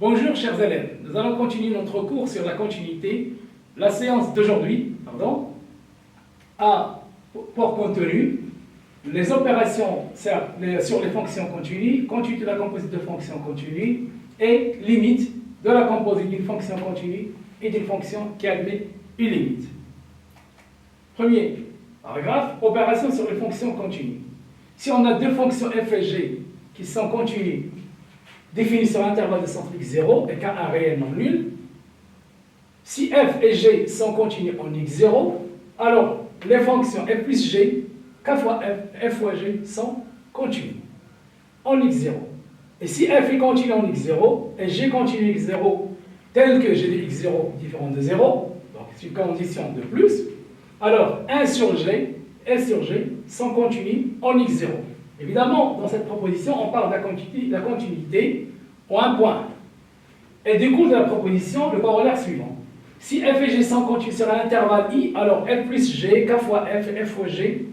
Bonjour chers élèves, nous allons continuer notre cours sur la continuité. La séance d'aujourd'hui a pour contenu les opérations sur les fonctions continues, continuité de la composite de fonctions continues et limite de la composite d'une fonction continue et d'une fonction qui admet une limite. Premier paragraphe, opération sur les fonctions continues. Si on a deux fonctions f et g qui sont continues définies sur l'intervalle de centre x0 et qu'un réel non nul, si f et g sont continues en x0, alors les fonctions f plus g, k fois f fois g sont continues en x0. Et si f est continu en x0 et g continue x0 tel que g de x0 différent de 0, donc c'est une condition de plus, alors 1 sur g, s sur g sont continues en x0. Évidemment, dans cette proposition, on parle de la continuité en un point. Et découle de la proposition le corollaire suivant. Si f et g sont continues sur un intervalle i, alors f plus g, k fois f et f fois g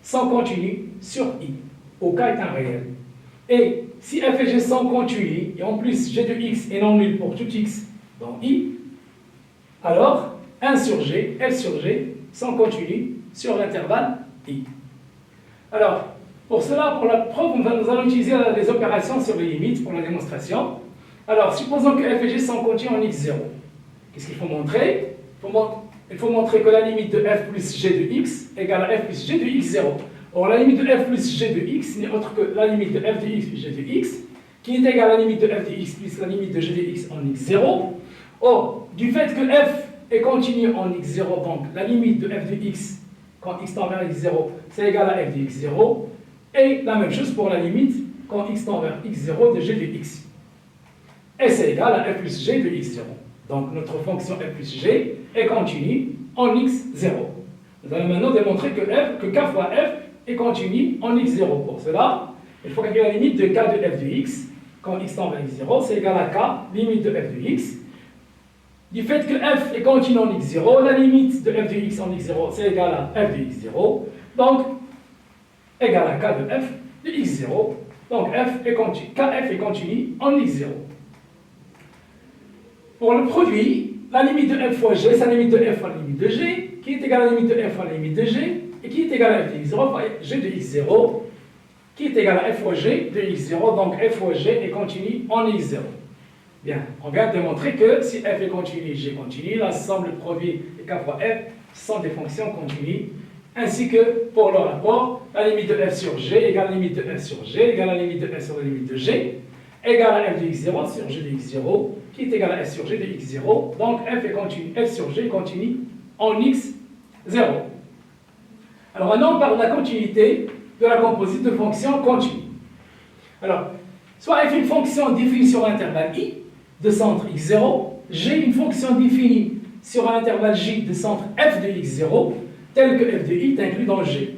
sont continues sur i, au k est un réel. Et si f et g sont continues, et en plus g de x est non nul pour tout x dans i, alors 1 sur g, f sur g sont continues sur l'intervalle i. Alors, pour cela, pour la preuve, nous allons utiliser les opérations sur les limites pour la démonstration. Alors, supposons que f et g sont continues en x0. Qu'est-ce qu'il faut montrer? Il faut montrer que la limite de f plus g de x égale à f plus g de x0. Or, la limite de f plus g de x n'est autre que la limite de f de x plus g de x, qui est égale à la limite de f de x plus la limite de g de x en x0. Or, du fait que f est continue en x0, donc la limite de f de x quand x tend vers x0, c'est égal à f de x0. Et la même chose pour la limite quand x tend vers x0 de g de x. Et c'est égal à f plus g de x0. Donc notre fonction f plus g est continue en x0. Nous allons maintenant démontrer que k fois f est continue en x0. Pour cela, il faut calculer la limite de k de f de x quand x tend vers x0, c'est égal à k, limite de f de x. Du fait que f est continue en x0, la limite de f de x en x0, c'est égal à f de x0. Donc, égal à k de f de x0. Donc, kf est continue en x0. Pour le produit, la limite de f fois g, c'est la limite de f fois la limite de g, qui est égale à la limite de f fois la limite de g, et qui est égale à f de x0 fois g de x0, qui est égal à f fois g de x0. Donc, f fois g est continue en x0. Bien, on vient de démontrer que si f est continue, g continue, l'ensemble produit et k fois f sont des fonctions continues, ainsi que pour le rapport, la limite de f sur g égale à la limite de f sur g égale à la limite de f sur la limite de g, égale à f de x0 sur g de x0, qui est égal à f sur g de x0. Donc f est continue, f sur g est continue en x0. Alors maintenant, on parle de la continuité de la composite de fonctions continues. Alors, soit f est une fonction définie sur l'intervalle i, de centre x0, g une fonction définie sur un intervalle j de centre f de x0, tel que f de i est inclus dans g.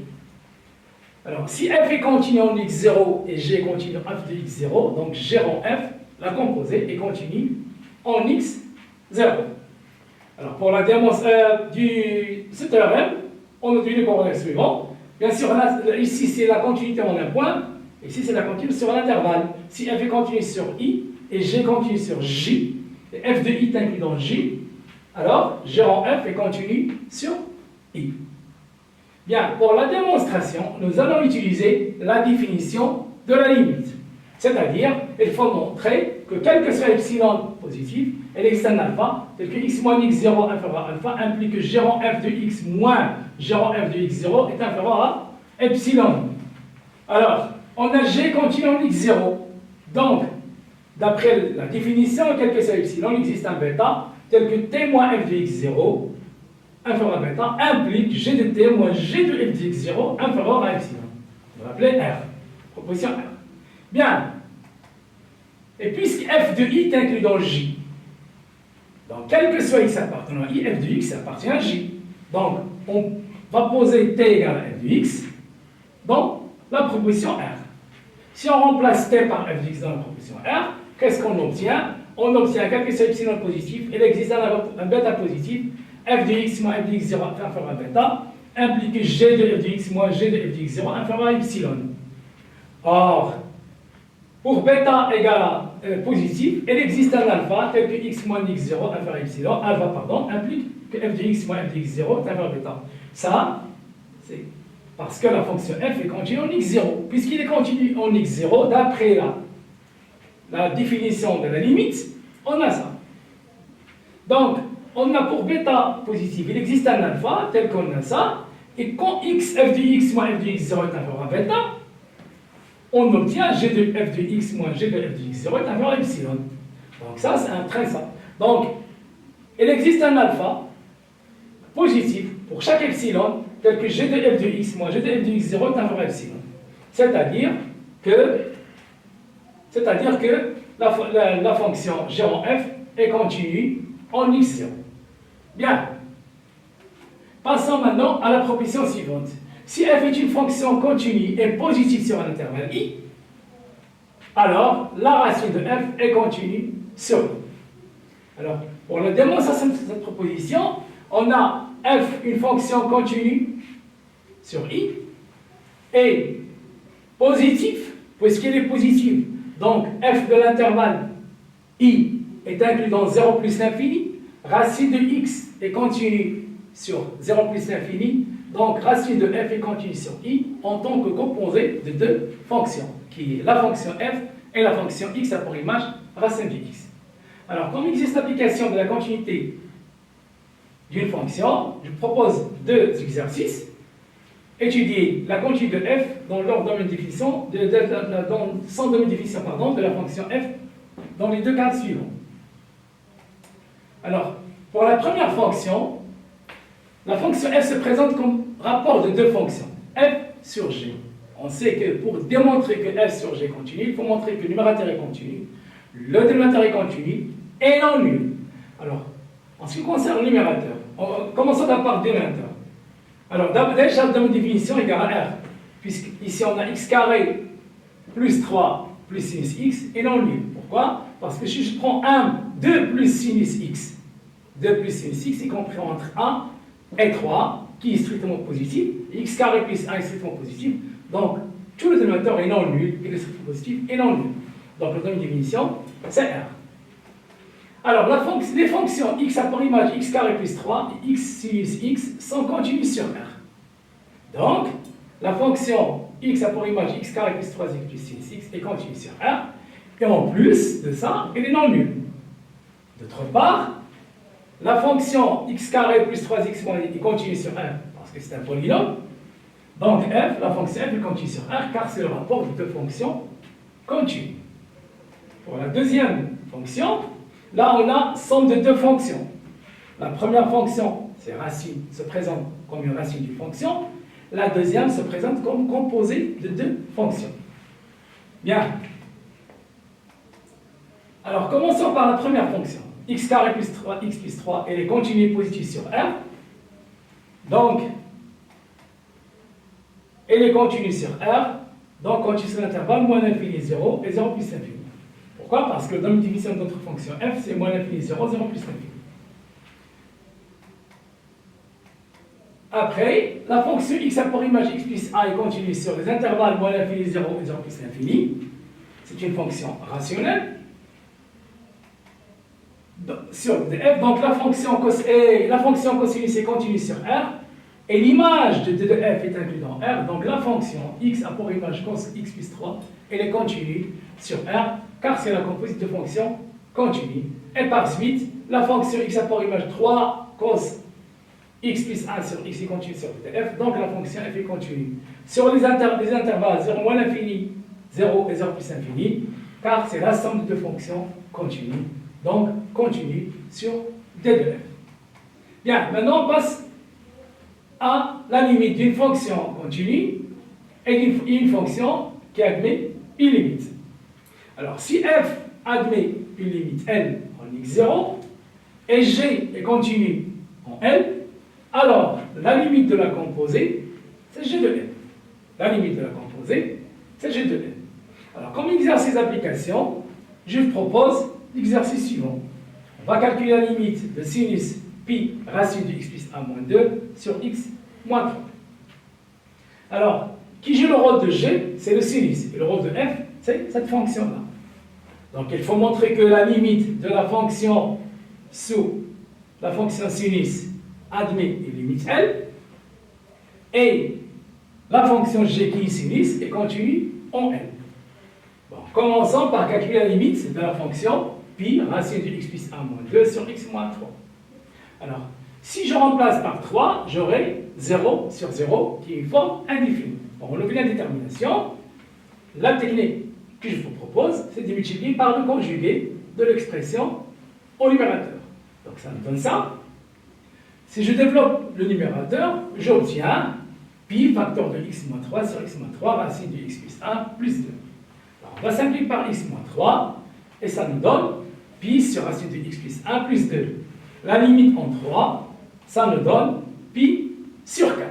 Alors, si f est continue en x0 et g est continue en f de x0, donc g rend f, la composée est continue en x0. Alors, pour la démonstration de ce théorème, on utilise le corollaire suivant. Bien sûr, ici c'est la continuité en un point, et ici c'est la continuité sur l'intervalle. Si f est continue sur i, et g continue sur j, et f de i est inclus dans j, alors g rend f est continue sur i. Bien, pour la démonstration, nous allons utiliser la définition de la limite. C'est-à-dire, il faut montrer que quel que soit epsilon positif, elle existe un alpha, tel que x moins x0 inférieur à alpha implique que g rend f de x moins g rend f de x0 est inférieur à epsilon. Alors, on a g continue en x0. Donc, d'après la définition, quel que soit epsilon, il existe un bêta, tel que t moins f de x0 inférieur à bêta implique g de t moins g de f de x0 inférieur à epsilon. On va l'appeler R. Proposition R. Bien. Et puisque f de i est inclus dans j, donc quel que soit x appartenant à i, f de x appartient à j. Donc, on va poser t égale à f de x dans la proposition R. Si on remplace t par f de x dans la proposition R, qu'est-ce qu'on obtient? On obtient quel que soit epsilon positif, il existe un bêta positif, f de x moins f de x0 inférieur à bêta, implique g de f de x moins g de f de x0 inférieur à epsilon. Or, pour bêta égale à positif, elle existe un alpha tel que x moins x0 inférieur à epsilon, alpha pardon, implique que f de x moins f de x0 est inférieur à bêta. Ça, c'est parce que la fonction f est continue en x0. Puisqu'il est continu en x0, d'après la définition de la limite, on a ça. Donc, on a pour bêta positive, il existe un alpha tel qu'on a ça, et quand f de x moins f de x0 est inférieur à bêta, on obtient g de f de x moins g de f de x0 est inférieur à epsilon. Donc ça, c'est un trait ça. Donc, il existe un alpha positif pour chaque epsilon tel que g de f de x moins g de f de x0 est inférieur à epsilon. C'est-à-dire que la fonction g en f est continue en x0. Bien. Passons maintenant à la proposition suivante. Si f est une fonction continue et positive sur un intervalle i, alors la racine de f est continue sur i. Alors, pour la démonstration de cette proposition, on a f, une fonction continue sur i, et positif, puisqu'elle est positive. Donc, f de l'intervalle i est inclus dans 0 plus l'infini, racine de x est continue sur 0 plus l'infini, donc racine de f est continue sur i en tant que composé de deux fonctions, qui est la fonction f et la fonction x a pour image racine de x. Alors, comme il existe l'application de la continuité d'une fonction, je propose deux exercices. Étudier la continuité de f dans leur domaine de définition, dans son domaine de définition de la fonction f dans les deux cas suivants. Alors, pour la première fonction, la fonction f se présente comme rapport de deux fonctions, f sur g. On sait que pour démontrer que f sur g est continu, il faut montrer que le numérateur est continu, le dénominateur est continu et non nul. Alors, en ce qui concerne le numérateur, commençons d'abord par le dénominateur. Alors, déjà, dans la définition égale à r, puisqu'ici on a x carré plus 3 plus sinus x et non nul. Pourquoi? Parce que si je prends 2 plus sinus x, 2 plus sinus x est compris entre 1 et 3, qui est strictement positif, et x carré plus 1 est strictement positif, donc tout le dénominateur est non nul, et le strictement positif est non nul. Donc, le domaine de définition, c'est r. Alors, les fonctions x a pour image x carré plus 3 et x sinus x sont continues sur R. Donc, la fonction x a pour image x carré plus 3 plus sinus x est continue sur R. Et en plus de ça, elle est non nulle. D'autre part, la fonction x carré plus 3x moins est continue sur R parce que c'est un polynôme. Donc, f, la fonction f est continue sur R car c'est le rapport de deux fonctions continues. Pour la deuxième fonction, là, on a somme de deux fonctions. La première fonction, c'est racine, se présente comme une racine d'une fonction. La deuxième se présente comme composée de deux fonctions. Bien. Alors, commençons par la première fonction. X carré plus 3, x plus 3, elle est continue positive sur R. Donc, elle est continue sur R. Donc, continue sur l'intervalle moins l'infini 0 et 0 plus l'infini. Pourquoi? Parce que dans la définition de notre fonction f, c'est moins l'infini 0, 0 plus l'infini. Après, la fonction x a pour image x plus a est continue sur les intervalles moins l'infini 0 et 0 plus l'infini. C'est une fonction rationnelle. Sur f, donc la fonction cosinus est continue sur R, et l'image de f est inclue dans R, donc la fonction x a pour image cos x plus 3, elle est continue sur R, car c'est la composite de fonctions continue. Et par suite, la fonction x a pour image 3 cos x plus 1 sur x est continue sur f, donc la fonction f est continue. Sur les intervalles 0 moins l'infini, 0 et 0 plus l'infini, car c'est la somme de deux fonctions continues, donc continue sur d de f. Bien, maintenant on passe à la limite d'une fonction continue et d'une fonction qui admet une limite. Alors, si f admet une limite L en x0 et G est continue en L, alors la limite de la composée, c'est G de L. La limite de la composée, c'est G de L. Alors, comme exercice d'application, je vous propose l'exercice suivant. On va calculer la limite de sinus pi racine de x plus 1 moins 2 sur x moins 3. Alors, qui joue le rôle de G, c'est le sinus. Et le rôle de f, c'est cette fonction-là. Donc il faut montrer que la limite de la fonction sous la fonction sinus admet une limite L, et la fonction g qui est sinus est continue en L. Bon, commençons par calculer la limite de la fonction pi racine de x plus 1 moins 2 sur x moins 3. Alors, si je remplace par 3, j'aurai 0 sur 0 qui est une forme indéfinie. Bon, on oublie la détermination. La technique que je vous propose, c'est de multiplier par le conjugué de l'expression au numérateur. Donc ça me donne ça. Si je développe le numérateur, j'obtiens pi facteur de x moins 3 sur x moins 3 racine de x plus 1 plus 2. Alors, on va simplifier par x moins 3 et ça nous donne pi sur racine de x plus 1 plus 2. La limite en 3, ça nous donne pi sur 4.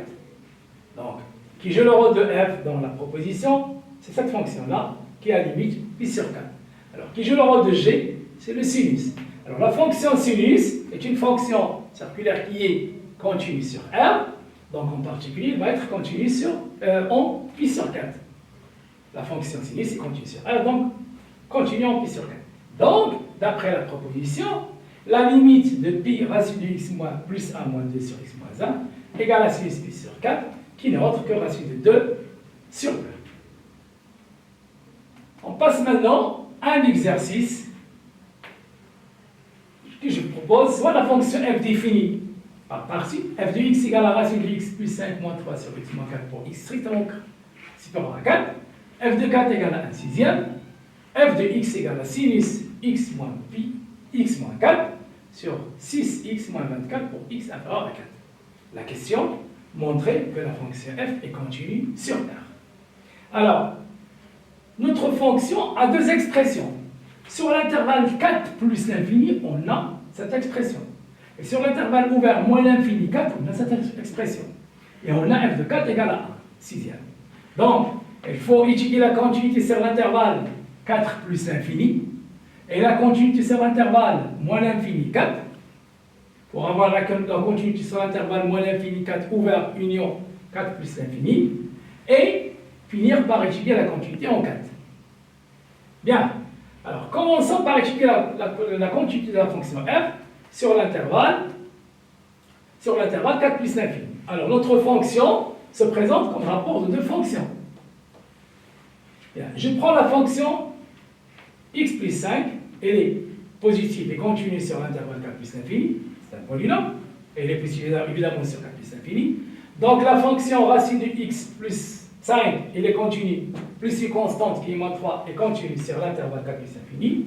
Donc, qui je le rôle de f dans la proposition, c'est cette fonction-là qui a limite pi sur 4. Alors, qui je le rôle de g, c'est le sinus. Alors, la fonction sinus est une fonction circulaire qui est continue sur R, donc en particulier, il va être continue sur, en pi sur 4. La fonction sinus est continue sur R, donc continue en pi sur 4. Donc, d'après la proposition, la limite de pi racine de x moins plus 1 moins 2 sur x moins 1 égale à sinus pi sur 4, qui n'est autre que racine de 2 sur 2. On passe maintenant à un exercice que je propose, soit la fonction f définie par partie, f de x égale à racine de x plus 5 moins 3 sur x moins 4 pour x strictement supérieur à 4, f de 4 égale à 1 sixième, f de x égale à sinus x moins pi x moins 4 sur 6x moins 24 pour x inférieur à 4. La question montrait que la fonction f est continue sur R. Alors, notre fonction a deux expressions. Sur l'intervalle 4 plus l'infini, on a cette expression. Et sur l'intervalle ouvert moins l'infini 4, on a cette expression. Et on a f de 4 égale à 1, sixième. Donc, il faut étudier la continuité sur l'intervalle 4 plus l'infini, et la continuité sur l'intervalle moins l'infini 4, pour avoir la continuité sur l'intervalle moins l'infini 4 ouvert union 4 plus l'infini, et finir par étudier la continuité en 4. Bien, alors commençons par étudier la continuité de la fonction f sur l'intervalle 4 plus l'infini. Alors notre fonction se présente comme rapport de deux fonctions. Bien, je prends la fonction x plus 5, elle est positive et continue sur l'intervalle 4 plus l'infini, c'est un polynôme, et elle est positive évidemment sur 4 plus l'infini. Donc la fonction racine de x plus 5, elle est continue, plus une constante qui est moins 3 est continue sur l'intervalle 4 plus l'infini.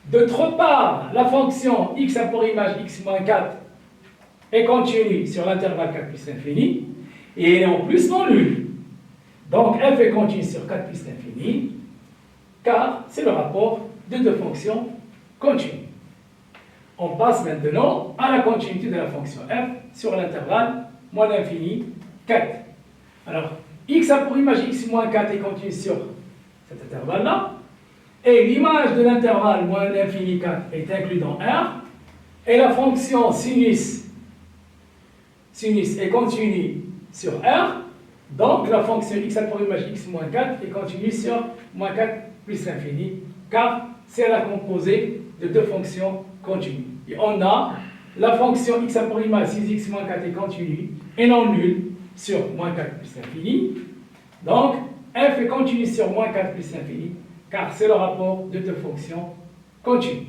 D'autre part, la fonction x a pour image x moins 4 est continue sur l'intervalle 4 plus l'infini, et elle est en plus non nulle. Donc f est continue sur 4 plus l'infini, car c'est le rapport de deux fonctions continues. On passe maintenant à la continuité de la fonction f sur l'intervalle moins l'infini 4. Alors, x a pour image x moins 4 est continue sur cet intervalle-là, et l'image de l'intervalle moins l'infini 4 est inclue dans R, et la fonction sinus est continue sur R, donc la fonction x a pour image x moins 4 est continue sur moins 4 plus l'infini, car c'est la composée de deux fonctions continues. Et on a la fonction x a pour image 6x moins 4 est continue et non nulle sur moins 4 plus l'infini. Donc, f est continue sur moins 4 plus l'infini, car c'est le rapport de deux fonctions continues.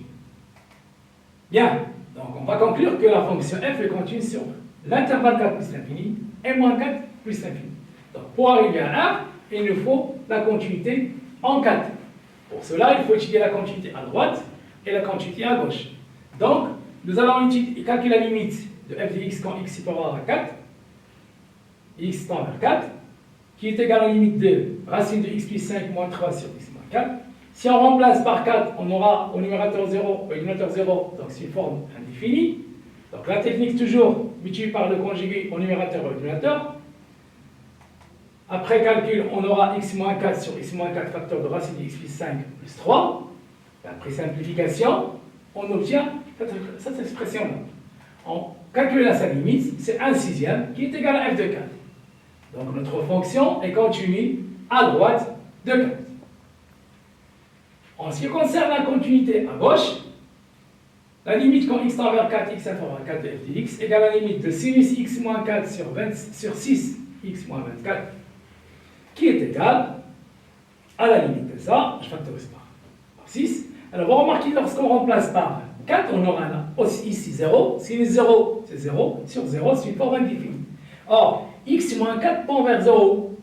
Bien, donc on va conclure que la fonction f est continue sur l'intervalle 4 plus l'infini et moins 4 plus l'infini. Donc, pour arriver à R, il nous faut la continuité en 4. Pour cela, il faut étudier la continuité à droite et la continuité à gauche. Donc, nous allons calculer la limite de f de x quand x est supérieur à 4, x tend vers 4, qui est égale à la limite de racine de x plus 5 moins 3 sur x moins 4. Si on remplace par 4, on aura au numérateur 0, au dénominateur 0, donc c'est une forme indéfinie. Donc la technique toujours multipliée par le conjugué au numérateur et au dénominateur. Après calcul, on aura x moins 4 sur x moins 4 facteur de racine de x plus 5 plus 3. Et après simplification, on obtient cette expression-là. On calcule sa limite, c'est 1 sixième qui est égal à f de 4. Donc notre fonction est continue à droite de 4. En ce qui concerne la continuité à gauche, la limite quand x tend vers 4, x inférieur à 4 de f de x égale la limite de sinus x moins 4 sur 6 x moins 24, qui est égale à la limite de ça, je factorise par 6. Alors, vous remarquez, lorsqu'on remplace par 4, on aura là aussi ici 0. Sinus 0, c'est 0. Sur 0, c'est une forme indéfinie. Or, x moins 4 tend vers 0.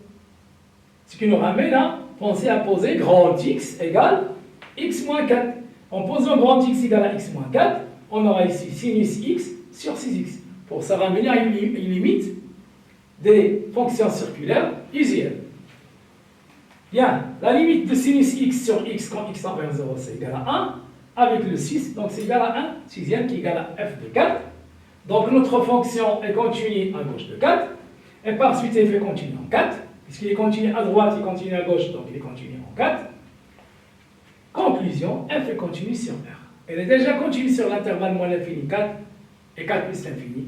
Ce qui nous ramène à penser à poser grand X égale x moins 4. En posant grand X égale à x moins 4, on aura ici sinus x sur 6x. Pour ça ramener à une limite des fonctions circulaires usuelles. Bien, la limite de sinus x sur x quand x tend vers 0, c'est égal à 1, avec le 6, donc c'est égal à 1 sixième qui est égal à f de 4. Donc notre fonction est continue à gauche de 4, et par suite f est continue en 4, puisqu'il est continu à droite, il continue à gauche, donc il est continu en 4. Conclusion, f est continue sur R. Elle est déjà continue sur l'intervalle moins l'infini 4 et 4 plus l'infini.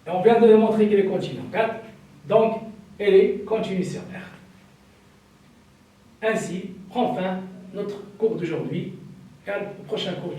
Et on vient de démontrer qu'elle est continue en 4, donc elle est continue sur R. Ainsi prend fin notre cours d'aujourd'hui et au prochain cours.